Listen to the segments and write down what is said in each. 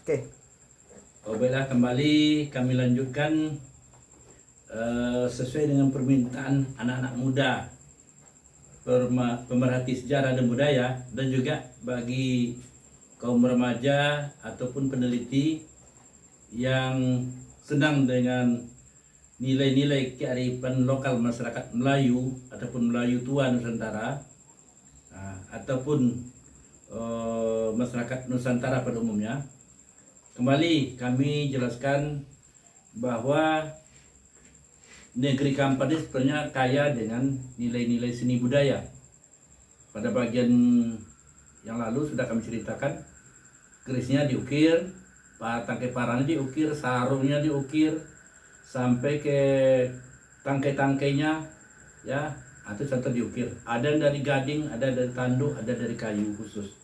Oke. Baiklah, kembali kami lanjutkan sesuai dengan permintaan anak-anak muda, pemerhati sejarah dan budaya, dan juga bagi kaum remaja ataupun peneliti yang senang dengan nilai-nilai kearifan lokal masyarakat Melayu ataupun Melayu tua Nusantara, ataupun masyarakat Nusantara pada umumnya. Kembali kami jelaskan bahwa negeri Kampar ini sebenarnya kaya dengan nilai-nilai seni budaya. Pada bagian yang lalu sudah kami ceritakan, kerisnya diukir, tangkai parangnya diukir, sarungnya diukir, sampai ke tangkai-tangkainya, ya, atau contoh diukir. Ada dari gading, ada dari tanduk, ada dari kayu khusus.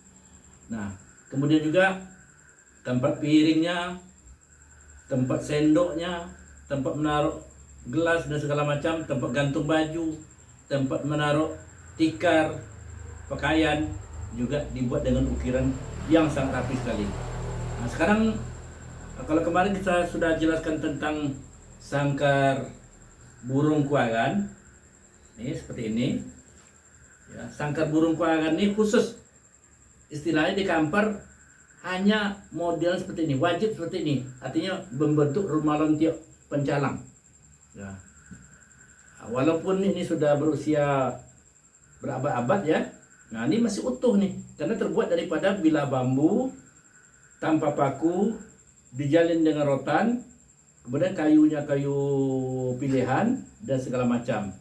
Nah, kemudian juga tempat piringnya, tempat sendoknya, tempat menaruh gelas dan segala macam, tempat gantung baju, tempat menaruh tikar, pakaian juga dibuat dengan ukiran yang sangat rapi sekali. Nah, sekarang kalau kemarin kita sudah jelaskan tentang sangkar burung kuagan, ini seperti ini. Ya, sangkar burung kuagan ini khusus, istilahnya di Kampar hanya model seperti ini, wajib seperti ini, artinya membentuk rumah lontiok pencalang. Ya. Walaupun ini sudah berusia berabad-abad ya, nah ini masih utuh nih, karena terbuat daripada bilah bambu tanpa paku, dijalin dengan rotan, kemudian kayunya kayu pilihan dan segala macam.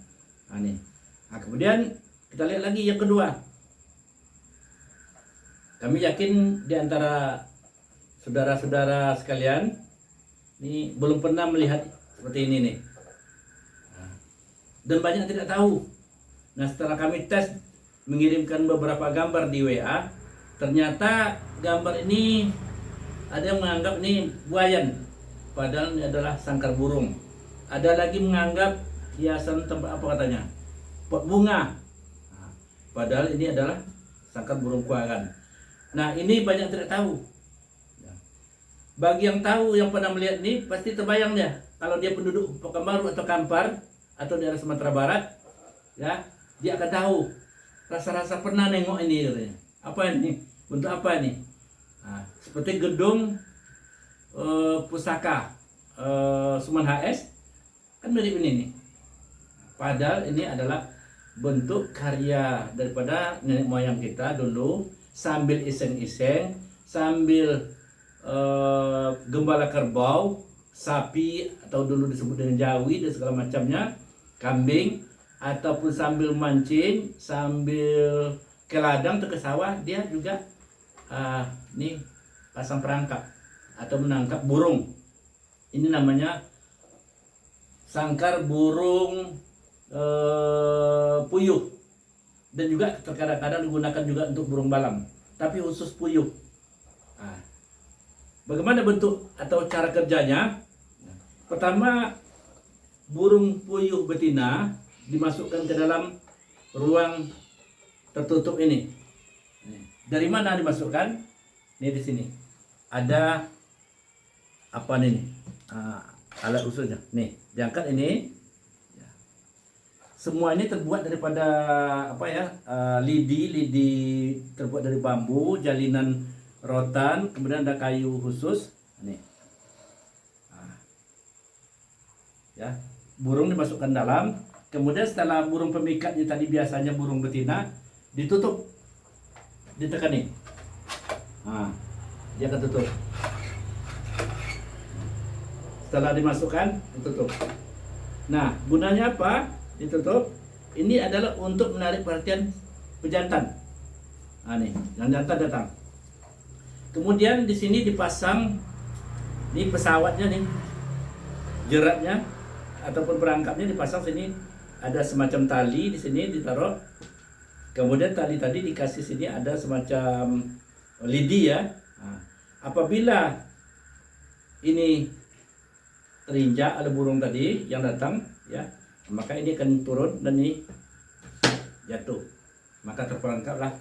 Nah, nih. Nah, kemudian kita lihat lagi yang kedua. Kami yakin di antara saudara-saudara sekalian ini belum pernah melihat seperti ini nih. Dan banyak yang tidak tahu. Nah, setelah kami tes mengirimkan beberapa gambar di WA, ternyata gambar ini ada yang menganggap ini buayan, padahal ini adalah sangkar burung. Ada lagi menganggap hiasan tempat apa katanya, pot bunga, padahal ini adalah sangkar burung kuagan. Nah, ini banyak tidak tahu. Bagi yang tahu, yang pernah melihat ini, pasti terbayang dia. Kalau dia penduduk Pekanbaru atau Kampar atau daerah Sumatera Barat, ya, dia akan tahu. Rasa-rasa pernah nengok ini, katanya. Apa ini? Untuk apa ini? Nah, seperti gedung pusaka Suman HS, kan mirip ini nih. Padahal ini adalah bentuk karya daripada nenek moyang kita dulu, sambil iseng-iseng, sambil gembala kerbau, sapi atau dulu disebut dengan jawi dan segala macamnya, kambing, ataupun sambil mancing, sambil ke ladang atau ke sawah, dia juga nih pasang perangkap atau menangkap burung. Ini namanya sangkar burung puyuh. Dan juga terkadang-kadang digunakan juga untuk burung balang, tapi khusus puyuh. Nah, bagaimana bentuk atau cara kerjanya? Pertama, burung puyuh betina dimasukkan ke dalam ruang tertutup ini. Dari mana dimasukkan? Ini di sini. Ada apa nih? Alat usulnya. Nih, diangkat ini. Semua ini terbuat daripada apa ya, lidi terbuat dari bambu, jalinan rotan, kemudian ada kayu khusus. Nih, ya, burung dimasukkan dalam. Kemudian setelah burung pemikatnya tadi biasanya burung betina, ditutup, ditekan nih. Nah, dia akan tutup. Setelah dimasukkan, ditutup. Nah, gunanya apa? Ditutup. Ini adalah untuk menarik perhatian pejantan. Nah, nih, yang jantan datang. Kemudian di sini dipasang nih pesawatnya nih, jeratnya ataupun perangkapnya dipasang sini. Ada semacam tali di sini ditaruh. Kemudian tali tadi dikasih sini ada semacam lidi ya. Nah, apabila ini terinjak ada burung tadi yang datang, ya, maka ini akan turun dan ini jatuh. Maka terperangkaplah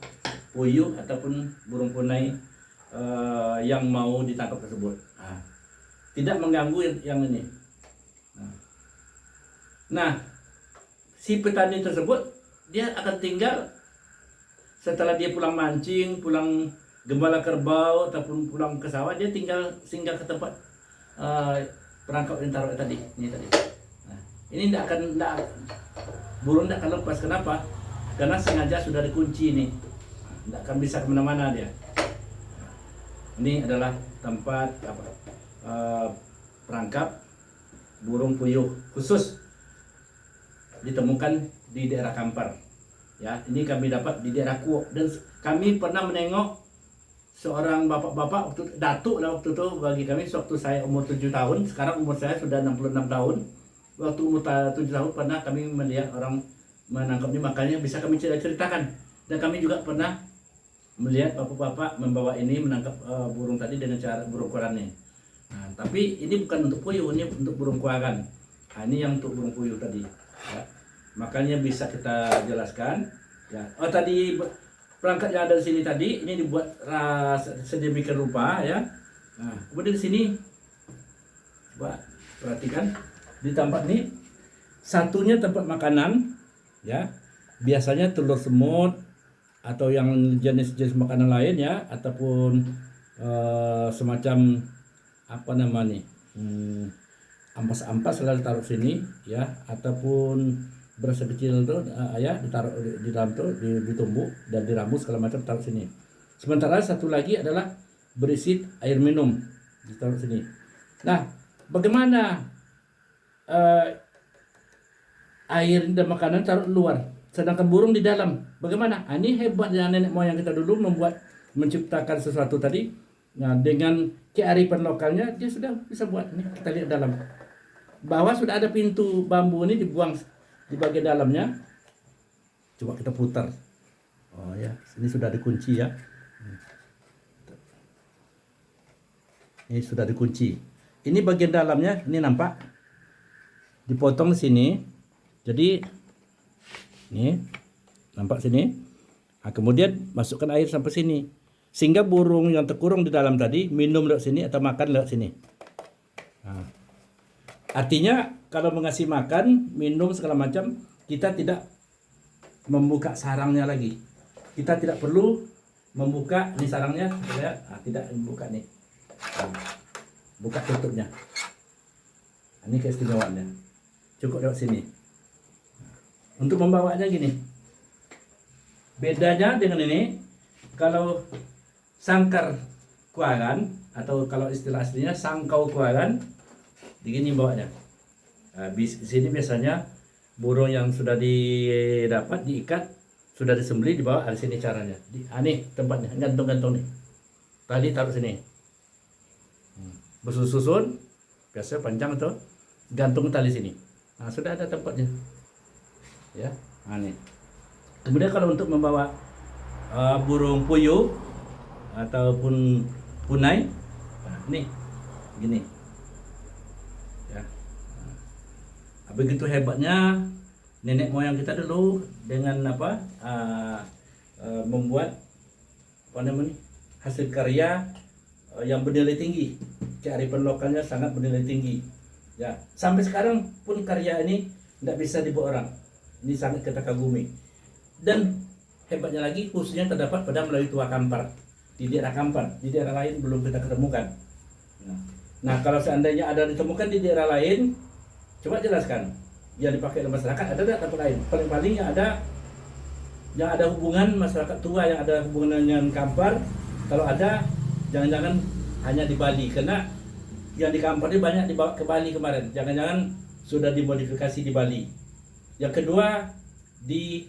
puyuh ataupun burung punai yang mau ditangkap tersebut. Tidak mengganggu yang ini. Nah, si petani tersebut dia akan tinggal setelah dia pulang mancing, pulang gembala kerbau ataupun pulang ke sawah, dia tinggal singgah ke tempat perangkap yang taruh tadi. Ini tadi. Nah, ini burung tidak akan lepas. Kenapa? Karena sengaja sudah dikunci ini. Tidak akan bisa kemana-mana dia. Ini adalah tempat perangkap burung puyuh khusus ditemukan di daerah Kampar. Ya, ini kami dapat di daerah Kuok, dan kami pernah menengok seorang bapak-bapak waktu datuk lah waktu itu bagi kami waktu saya umur 7 tahun. Sekarang umur saya sudah 66 tahun. Waktu umur 7 tahun pernah kami melihat orang menangkapnya, makanya bisa kami ceritakan. Dan kami juga pernah melihat bapak-bapak membawa ini menangkap burung tadi dengan cara burung korannya. Nah, tapi ini bukan untuk puyuh, ini untuk burung kuaran. Nah, ini yang untuk burung puyuh tadi. Ya. Makanya bisa kita jelaskan. Ya. Oh, tadi perangkat yang ada di sini tadi ini dibuat sedemikian rupa ya. Nah, kemudian di sini coba perhatikan di tempat ini satunya tempat makanan ya. Biasanya telur semut atau yang jenis-jenis makanan lain ya, ataupun semacam apa namanya ampas-ampas selalu taruh sini ya, ataupun beras kecil itu ya ditaruh di dalam tuh ditumbuk dan diramus segala macam taruh sini. Sementara satu lagi adalah berisi air minum ditaruh sini. Nah, bagaimana air dan makanan taruh luar, sedangkan burung di dalam? Bagaimana? Ini hebatnya nenek moyang kita dulu menciptakan sesuatu tadi. Nah, dengan kearifan lokalnya dia sudah bisa buat. Ini kita lihat dalam bawah sudah ada pintu bambu ini dibuang di bagian dalamnya. Coba kita putar. Oh ya, ini sudah dikunci ya. Ini sudah dikunci. Ini bagian dalamnya, ini nampak dipotong sini. Jadi ini nampak sini. Nah, kemudian masukkan air sampai sini. Sehingga burung yang terkurung di dalam tadi minum lewat sini atau makan lewat sini. Nah, artinya kalau mengasih makan, minum segala macam, kita tidak membuka sarangnya lagi. Kita tidak perlu membuka ini sarangnya, tidak membuka nih. Buka tutupnya. Ini keistimewaannya. Cukup lewat sini. Untuk membawanya gini. Bedanya dengan ini, kalau sangkar kuaran atau kalau istilah aslinya sangkau kuaran, begini bawanya. Nah, di sini biasanya burung yang sudah didapat diikat, sudah disembelih dibawa di sini caranya. Nih tempatnya, gantung-gantung nih. Tali taruh sini. Bersusun, biasanya panjang tuh, gantung tali sini. Nah, sudah ada tempatnya. Ya, nih. Kemudian kalau untuk membawa burung puyuh ataupun punai, nah, nih gini ya. Nah, begitu hebatnya nenek moyang kita dulu dengan membuat hasil karya yang bernilai tinggi. Kearifan lokalnya sangat bernilai tinggi ya. Sampai sekarang pun karya ini tidak bisa dibawa orang. Ini sangat kita kagumi. Dan hebatnya lagi, khususnya terdapat pada Melayu Tua Kampar, di daerah Kampar, di daerah lain belum kita ketemukan. Nah, kalau seandainya ada ditemukan di daerah lain, coba jelaskan yang dipakai oleh masyarakat ada tidak tempat lain? Paling-paling yang ada hubungan masyarakat tua, yang ada hubungan dengan Kampar. Kalau ada, jangan-jangan hanya di Bali, karena yang di Kampar ini banyak dibawa ke Bali kemarin. Jangan-jangan sudah dimodifikasi di Bali. Yang kedua di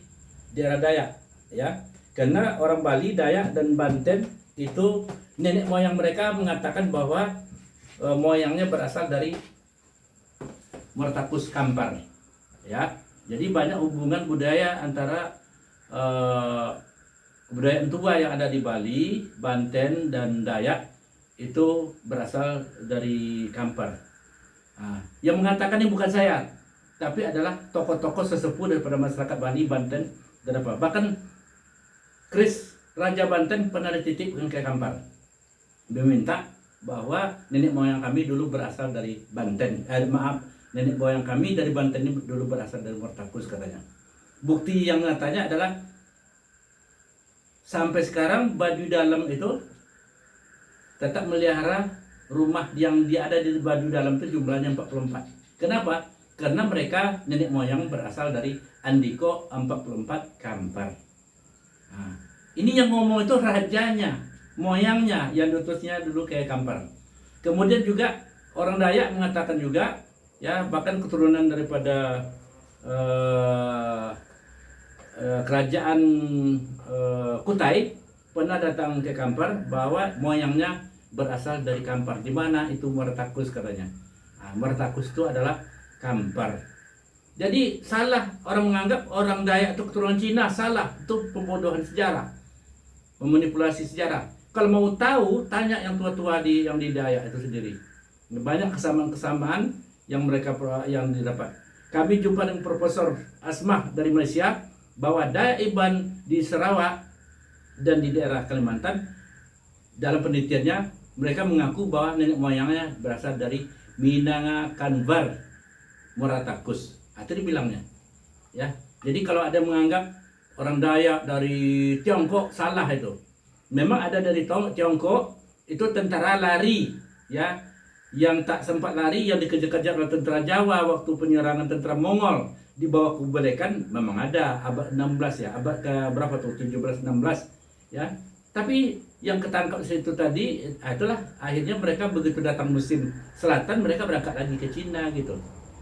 daerah Dayak ya, karena orang Bali, Dayak dan Banten itu nenek moyang mereka mengatakan bahwa moyangnya berasal dari Mertakus Kampar ya. Jadi banyak hubungan budaya antara kebudayaan tua yang ada di Bali, Banten dan Dayak itu berasal dari Kampar. Nah, yang mengatakan ini bukan saya, tapi adalah tokoh-tokoh sesepuh daripada masyarakat Bali, Banten dan apa. Bahkan Kris Raja Banten pernah dititipkan ke Kampar. meminta bahwa nenek moyang kami dulu berasal dari Banten. Nenek moyang kami dari Banten ini dulu berasal dari Muaratakus katanya. Bukti yang nyatanya adalah sampai sekarang Baduy Dalam itu tetap melihara rumah yang dia ada di Baduy Dalam itu jumlahnya 44. Kenapa? Karena mereka nenek moyang berasal dari Andiko 44 Kampar. Nah, ini yang ngomong itu rajanya, moyangnya yang diutusnya dulu kayak Kampar. Kemudian juga orang Dayak mengatakan juga, ya bahkan keturunan daripada kerajaan Kutai pernah datang ke Kampar bahwa moyangnya berasal dari Kampar. Di mana itu Muaratakus katanya. Nah, Muaratakus itu adalah Kampar. Jadi salah orang menganggap orang Dayak itu keturunan Cina, salah. Itu pembodohan sejarah, memanipulasi sejarah. Kalau mau tahu, tanya yang tua-tua yang di Dayak itu sendiri. Banyak kesamaan-kesamaan yang mereka yang didapat. Kami jumpa dengan Profesor Asmah dari Malaysia bahwa Dayak Iban di Sarawak dan di daerah Kalimantan dalam penelitiannya mereka mengaku bahwa nenek moyangnya berasal dari Minangkabau Muaratakus. Itu dibilangnya. Ya. Jadi kalau ada menganggap orang Dayak dari Tiongkok, salah itu. Memang ada dari Tiongkok itu tentara lari, ya, yang tak sempat lari, yang dikejar-kejar oleh tentara Jawa waktu penyerangan tentara Mongol di bawah kemerdekaan, memang ada abad 16 ya, abad ke berapa tuh, 17 16 ya. Tapi yang ketangkap situ tadi, itulah akhirnya mereka begitu datang musim selatan mereka berangkat lagi ke Cina gitu.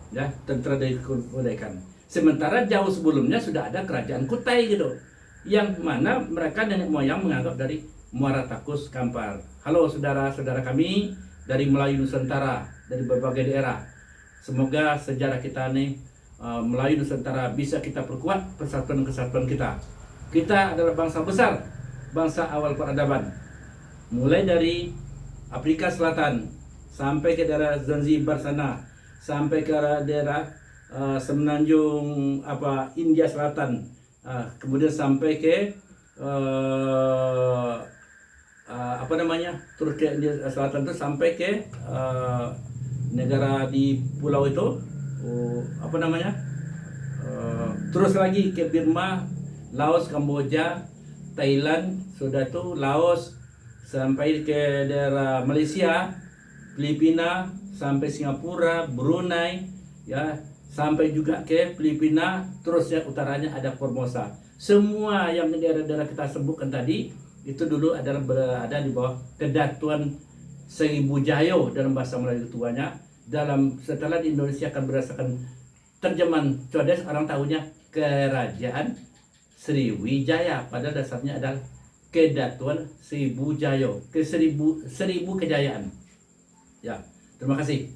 Ya, tentara dari kemerdekaan. Sementara jauh sebelumnya sudah ada kerajaan Kutai gitu, yang mana mereka nenek moyang menganggap dari Muaratakus Kampar. Halo saudara-saudara kami dari Melayu Nusantara, dari berbagai daerah. Semoga sejarah kita nih Melayu Nusantara bisa kita perkuat persatuan-kesatuan kita. Kita adalah bangsa besar, bangsa awal peradaban. Mulai dari Afrika Selatan sampai ke daerah Zanzibar sana, sampai ke daerah semenanjung India Selatan, kemudian sampai ke Turki India Selatan itu sampai ke negara di pulau itu terus lagi ke Burma, Laos, Kamboja, Thailand, sudah tuh Laos, sampai ke daerah Malaysia, Filipina, sampai Singapura, Brunei, ya, sampai juga ke Filipina, terus yang utaranya ada Formosa. Semua yang daerah-daerah kita sebutkan tadi itu dulu adalah berada di bawah Kedatuan Sriwijaya dalam bahasa Melayu tuanya. Setelah di Indonesia akan berdasarkan terjemahan Codes, orang tahunya Kerajaan Sriwijaya, padahal dasarnya adalah Kedatuan Sriwijaya, seribu kejayaan. Ya, terima kasih.